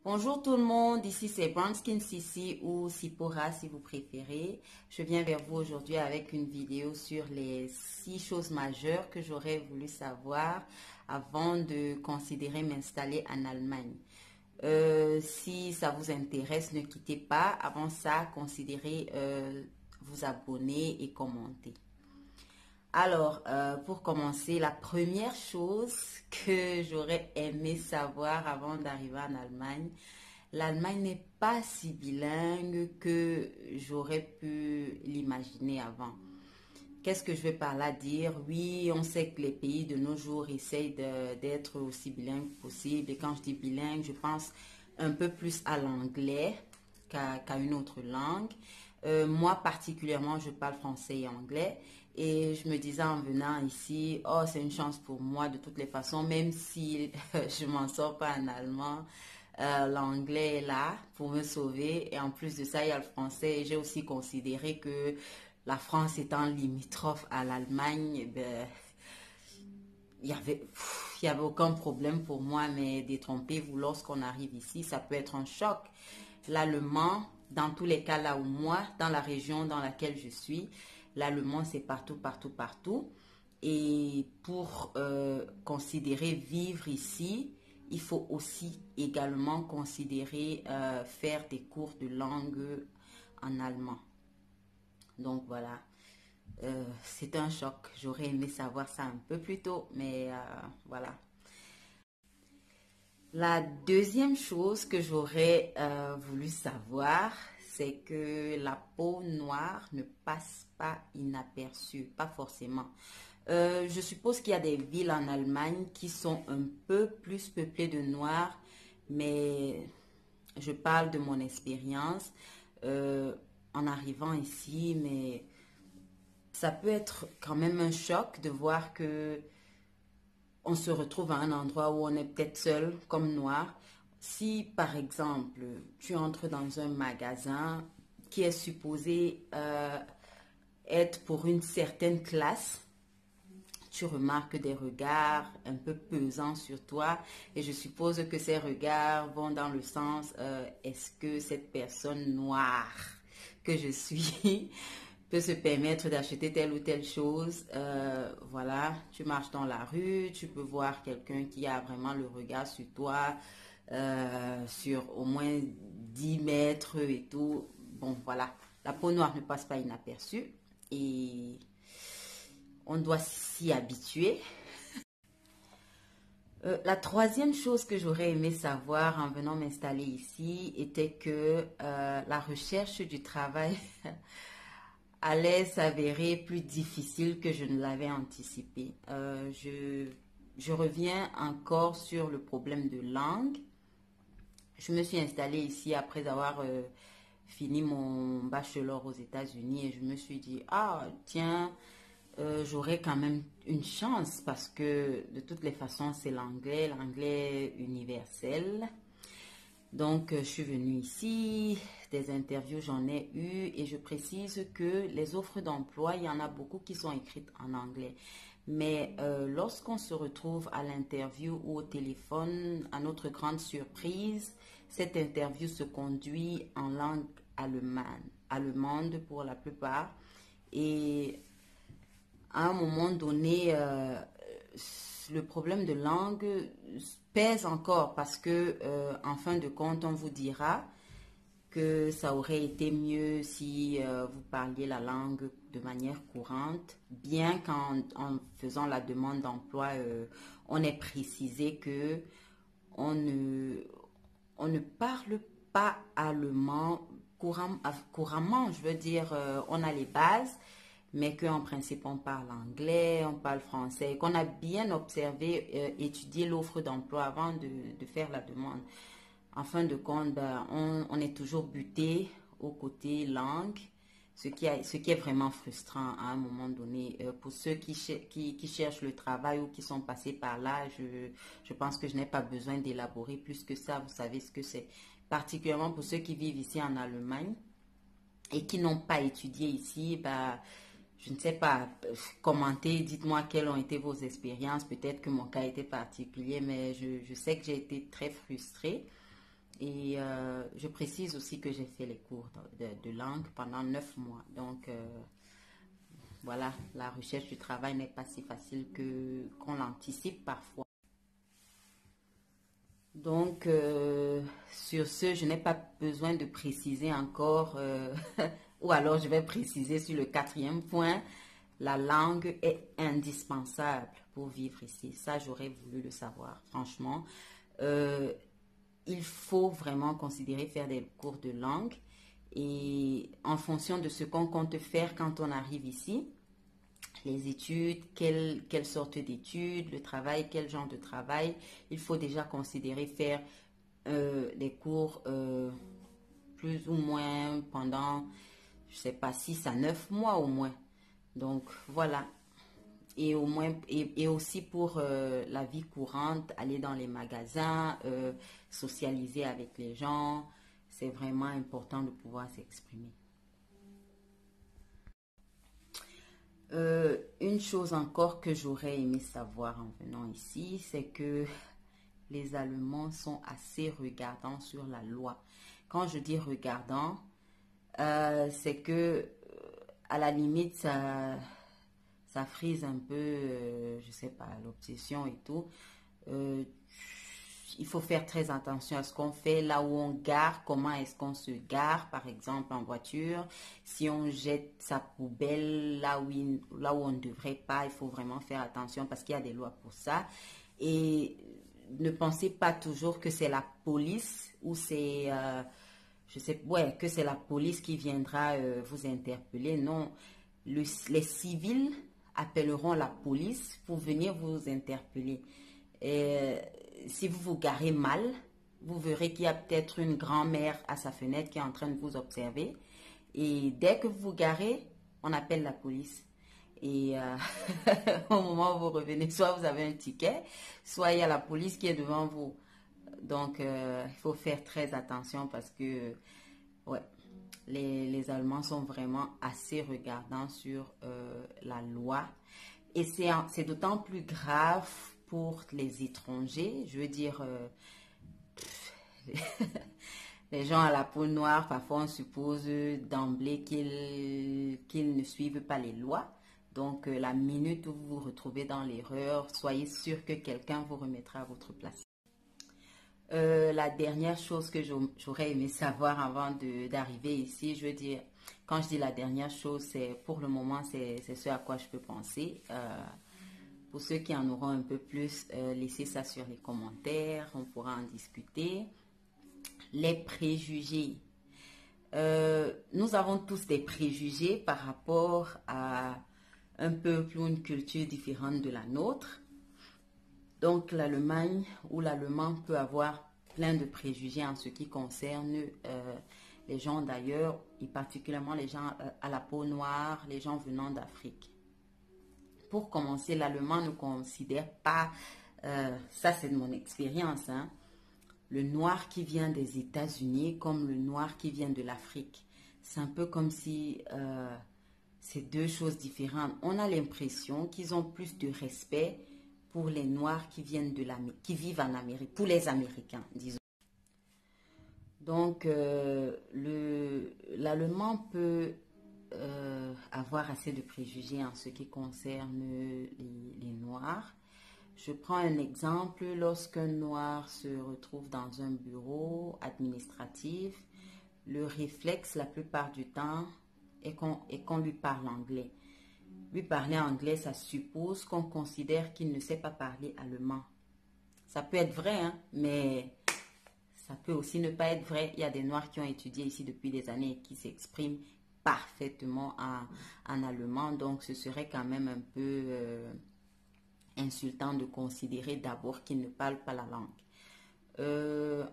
Bonjour tout le monde, ici c'est Brown Skin Sissi ou Sipora si vous préférez. Je viens vers vous aujourd'hui avec une vidéo sur les 6 choses majeures que j'aurais voulu savoir avant de considérer m'installer en Allemagne. Si ça vous intéresse, ne quittez pas. Avant ça, considérez vous abonner et commenter. Alors, pour commencer, la première chose que j'aurais aimé savoir avant d'arriver en Allemagne, l'Allemagne n'est pas si bilingue que j'aurais pu l'imaginer avant. Qu'est-ce que je vais par là dire? Oui, on sait que les pays de nos jours essayent d'être aussi bilingues possible. Et quand je dis bilingue, je pense un peu plus à l'anglais qu'à une autre langue. Moi, particulièrement, je parle français et anglais. Et je me disais en venant ici, oh, c'est une chance pour moi de toutes les façons, même si je m'en sors pas en allemand. L'anglais est là pour me sauver. Et en plus de ça, il y a le français. Et j'ai aussi considéré que la France étant limitrophe à l'Allemagne, ben, il y avait aucun problème pour moi, mais détrompez-vous, lorsqu'on arrive ici, ça peut être un choc. L'allemand, dans tous les cas, là où moi, dans la région dans laquelle je suis, l'allemand, c'est partout, partout, partout. Et pour considérer vivre ici, il faut aussi également considérer faire des cours de langue en allemand. Donc voilà. C'est un choc. J'aurais aimé savoir ça un peu plus tôt, mais voilà. La deuxième chose que j'aurais voulu savoir, c'est que la peau noire ne passe pas inaperçue, pas forcément. Je suppose qu'il y a des villes en Allemagne qui sont un peu plus peuplées de noirs, mais je parle de mon expérience en arrivant ici, mais ça peut être quand même un choc de voir que on se retrouve à un endroit où on est peut-être seul comme noir. Si par exemple tu entres dans un magasin qui est supposé être pour une certaine classe, tu remarques des regards un peu pesants sur toi et je suppose que ces regards vont dans le sens est-ce que cette personne noire que je suis peut se permettre d'acheter telle ou telle chose. Voilà, tu marches dans la rue, tu peux voir quelqu'un qui a vraiment le regard sur toi, sur au moins 10 mètres et tout. Bon, voilà, la peau noire ne passe pas inaperçue et on doit s'y habituer. La troisième chose que j'aurais aimé savoir en venant m'installer ici était que la recherche du travail allait s'avérer plus difficile que je ne l'avais anticipé. Je reviens encore sur le problème de langue. Je me suis installée ici après avoir fini mon bachelor aux États-Unis et je me suis dit, ah tiens, j'aurais quand même une chance parce que de toutes les façons, c'est l'anglais, l'anglais universel. Donc, je suis venue ici, des interviews, j'en ai eu et je précise que les offres d'emploi, il y en a beaucoup qui sont écrites en anglais. Mais lorsqu'on se retrouve à l'interview ou au téléphone, à notre grande surprise, cette interview se conduit en langue allemande pour la plupart. Et à un moment donné, le problème de langue pèse encore parce que, en fin de compte, on vous dira que ça aurait été mieux si vous parliez la langue de manière courante, bien qu'en faisant la demande d'emploi, on ait précisé que on ne, on ne parle pas allemand couramment, je veux dire, on a les bases, mais qu'en principe on parle anglais, on parle français, qu'on a bien observé, étudié l'offre d'emploi avant de faire la demande. En fin de compte, ben, on est toujours buté au côté langue, ce qui est vraiment frustrant à un moment donné. Pour ceux qui cherchent le travail ou qui sont passés par là, je pense que je n'ai pas besoin d'élaborer plus que ça. Vous savez ce que c'est. Particulièrement pour ceux qui vivent ici en Allemagne et qui n'ont pas étudié ici, bah, je ne sais pas, commentez, dites-moi quelles ont été vos expériences. Peut-être que mon cas était particulier, mais je sais que j'ai été très frustrée. Et je précise aussi que j'ai fait les cours de langue pendant 9 mois. Donc, voilà, la recherche du travail n'est pas si facile qu'on l'anticipe parfois. Donc, sur ce, je n'ai pas besoin de préciser encore, ou alors je vais préciser sur le quatrième point, la langue est indispensable pour vivre ici. Ça, j'aurais voulu le savoir, franchement. Euh, il faut vraiment considérer faire des cours de langue et en fonction de ce qu'on compte faire quand on arrive ici, les études, quelle sorte d'études, le travail, quel genre de travail, il faut déjà considérer faire des cours plus ou moins pendant, je sais pas, 6 à 9 mois au moins. Donc voilà. Et au moins et aussi pour la vie courante, aller dans les magasins, socialiser avec les gens, c'est vraiment important de pouvoir s'exprimer. Une chose encore que j'aurais aimé savoir en venant ici, c'est que les Allemands sont assez regardants sur la loi. Quand je dis regardant, c'est que à la limite ça frise un peu, je sais pas, l'obsession et tout. Euh, il faut faire très attention à ce qu'on fait, là où on gare, comment est-ce qu'on se gare, par exemple en voiture. Si on jette sa poubelle là où on ne devrait pas, il faut vraiment faire attention parce qu'il y a des lois pour ça. Et ne pensez pas toujours que c'est la police ou c'est, je sais, ouais, que c'est la police qui viendra vous interpeller. Non, les civils appelleront la police pour venir vous interpeller. Et si vous vous garez mal, vous verrez qu'il y a peut-être une grand-mère à sa fenêtre qui est en train de vous observer. Et dès que vous vous garez, on appelle la police. Et au moment où vous revenez, soit vous avez un ticket, soit il y a la police qui est devant vous. Donc, il faut faire très attention parce que, ouais, les Allemands sont vraiment assez regardants sur la loi. Et c'est d'autant plus grave pour les étrangers. Je veux dire, les gens à la peau noire, parfois on suppose d'emblée qu'ils ne suivent pas les lois. Donc, la minute où vous vous retrouvez dans l'erreur, soyez sûr que quelqu'un vous remettra à votre place. La dernière chose que j'aurais aimé savoir avant d'arriver ici, je veux dire, quand je dis la dernière chose, c'est pour le moment, c'est ce à quoi je peux penser. Pour ceux qui en auront un peu plus, laissez ça sur les commentaires, on pourra en discuter. Les préjugés. Nous avons tous des préjugés par rapport à un peuple ou une culture différente de la nôtre. Donc l'Allemagne ou l'Allemand peut avoir plein de préjugés en ce qui concerne les gens d'ailleurs, et particulièrement les gens à la peau noire, les gens venant d'Afrique. Pour commencer, l'Allemand ne considère pas, ça c'est de mon expérience, hein, le noir qui vient des États-Unis comme le noir qui vient de l'Afrique. C'est un peu comme si c'est deux choses différentes. On a l'impression qu'ils ont plus de respect pour les Noirs qui viennent qui vivent en Amérique, pour les Américains, disons. Donc, l'Allemand peut avoir assez de préjugés en ce qui concerne les Noirs. Je prends un exemple, lorsqu'un Noir se retrouve dans un bureau administratif, le réflexe la plupart du temps est qu'on lui parle anglais. Lui parler anglais, ça suppose qu'on considère qu'il ne sait pas parler allemand. Ça peut être vrai, hein, mais ça peut aussi ne pas être vrai. Il y a des Noirs qui ont étudié ici depuis des années et qui s'expriment parfaitement en allemand. Donc, ce serait quand même un peu insultant de considérer d'abord qu'ils ne parlent pas la langue.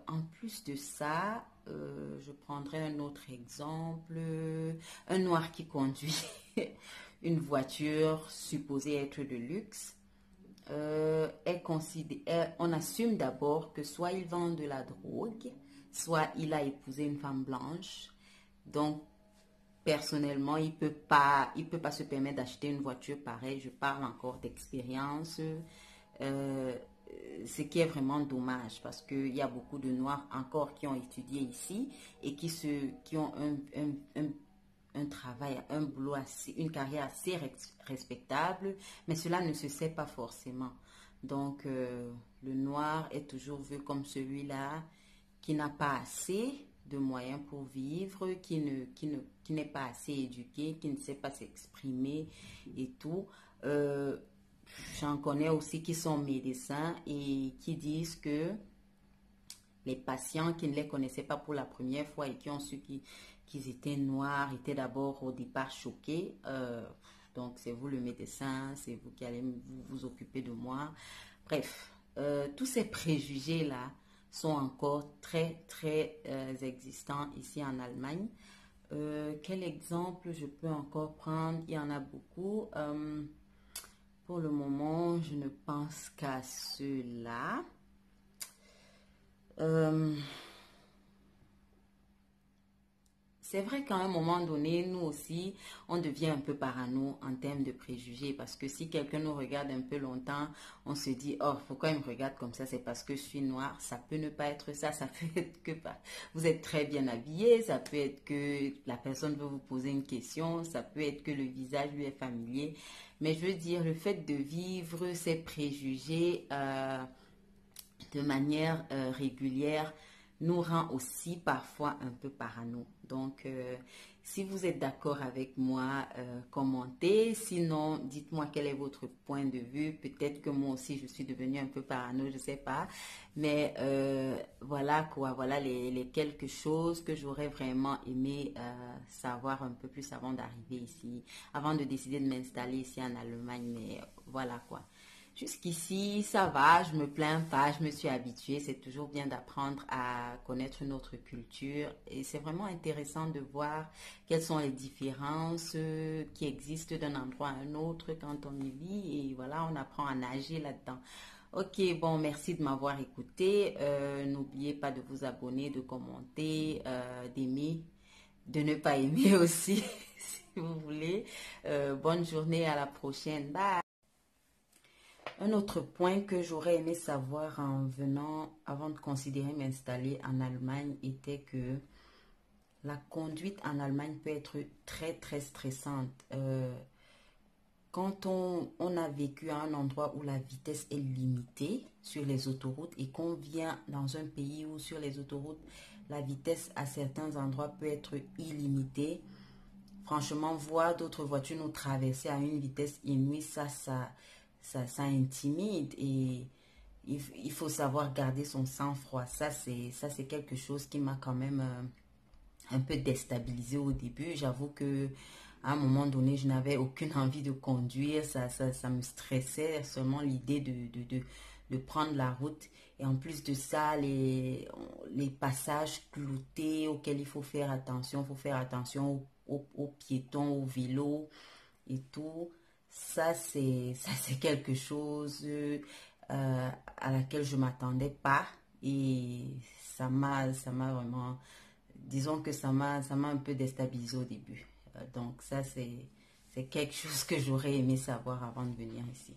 En plus de ça, je prendrai un autre exemple. Un Noir qui conduit une voiture supposée être de luxe. On assume d'abord que soit il vend de la drogue, soit il a épousé une femme blanche. Donc, personnellement, il peut pas se permettre d'acheter une voiture pareille. Je parle encore d'expérience. ce qui est vraiment dommage parce qu'il y a beaucoup de Noirs encore qui ont étudié ici et qui ont un travail, un boulot, une carrière assez respectable, mais cela ne se sait pas forcément. Donc, le noir est toujours vu comme celui-là qui n'a pas assez de moyens pour vivre, qui n'est pas assez éduqué, qui ne sait pas s'exprimer et tout. J'en connais aussi qui sont médecins et qui disent que les patients qui ne les connaissaient pas pour la première fois et qui ont su qu'ils étaient noirs étaient d'abord au départ choqués. Donc c'est vous le médecin, c'est vous qui allez vous occuper de moi. Bref, tous ces préjugés-là sont encore très existants ici en Allemagne. Quel exemple je peux encore prendre? Il y en a beaucoup. Pour le moment, je ne pense qu'à cela. C'est vrai qu'à un moment donné, nous aussi, on devient un peu parano en termes de préjugés parce que si quelqu'un nous regarde un peu longtemps, on se dit, oh, pourquoi il me regarde comme ça? C'est parce que je suis noire. Ça peut ne pas être ça. Ça peut être que vous êtes très bien habillé. Ça peut être que la personne veut vous poser une question. Ça peut être que le visage lui est familier. Mais je veux dire, le fait de vivre ces préjugés de manière régulière nous rend aussi parfois un peu parano. Donc, si vous êtes d'accord avec moi, commentez. Sinon, dites-moi quel est votre point de vue. Peut-être que moi aussi, je suis devenue un peu parano, je ne sais pas. Mais voilà quoi, voilà les quelques choses que j'aurais vraiment aimé savoir un peu plus avant d'arriver ici, avant de décider de m'installer ici en Allemagne. Mais voilà quoi. Jusqu'ici, ça va, je me plains pas, je me suis habituée. C'est toujours bien d'apprendre à connaître notre culture et c'est vraiment intéressant de voir quelles sont les différences qui existent d'un endroit à un autre quand on y vit et voilà, on apprend à nager là-dedans. Ok, bon, merci de m'avoir écouté. N'oubliez pas de vous abonner, de commenter, d'aimer, de ne pas aimer aussi si vous voulez. Bonne journée, à la prochaine. Bye. Un autre point que j'aurais aimé savoir en venant, avant de considérer m'installer en Allemagne, était que la conduite en Allemagne peut être très stressante. Quand on a vécu à un endroit où la vitesse est limitée sur les autoroutes et qu'on vient dans un pays où sur les autoroutes, la vitesse à certains endroits peut être illimitée, franchement, voir d'autres voitures nous traverser à une vitesse inouïe, ça intimide et il faut savoir garder son sang-froid. Ça, c'est quelque chose qui m'a quand même un peu déstabilisé au début. J'avoue que à un moment donné, je n'avais aucune envie de conduire. Ça me stressait seulement l'idée de prendre la route. Et en plus de ça, les passages cloutés auxquels il faut faire attention. Il faut faire attention aux piétons, aux vélos et tout. Ça, c'est quelque chose à laquelle je m'attendais pas. Et ça m'a vraiment, disons que ça m'a un peu déstabilisé au début. Donc ça, c'est quelque chose que j'aurais aimé savoir avant de venir ici.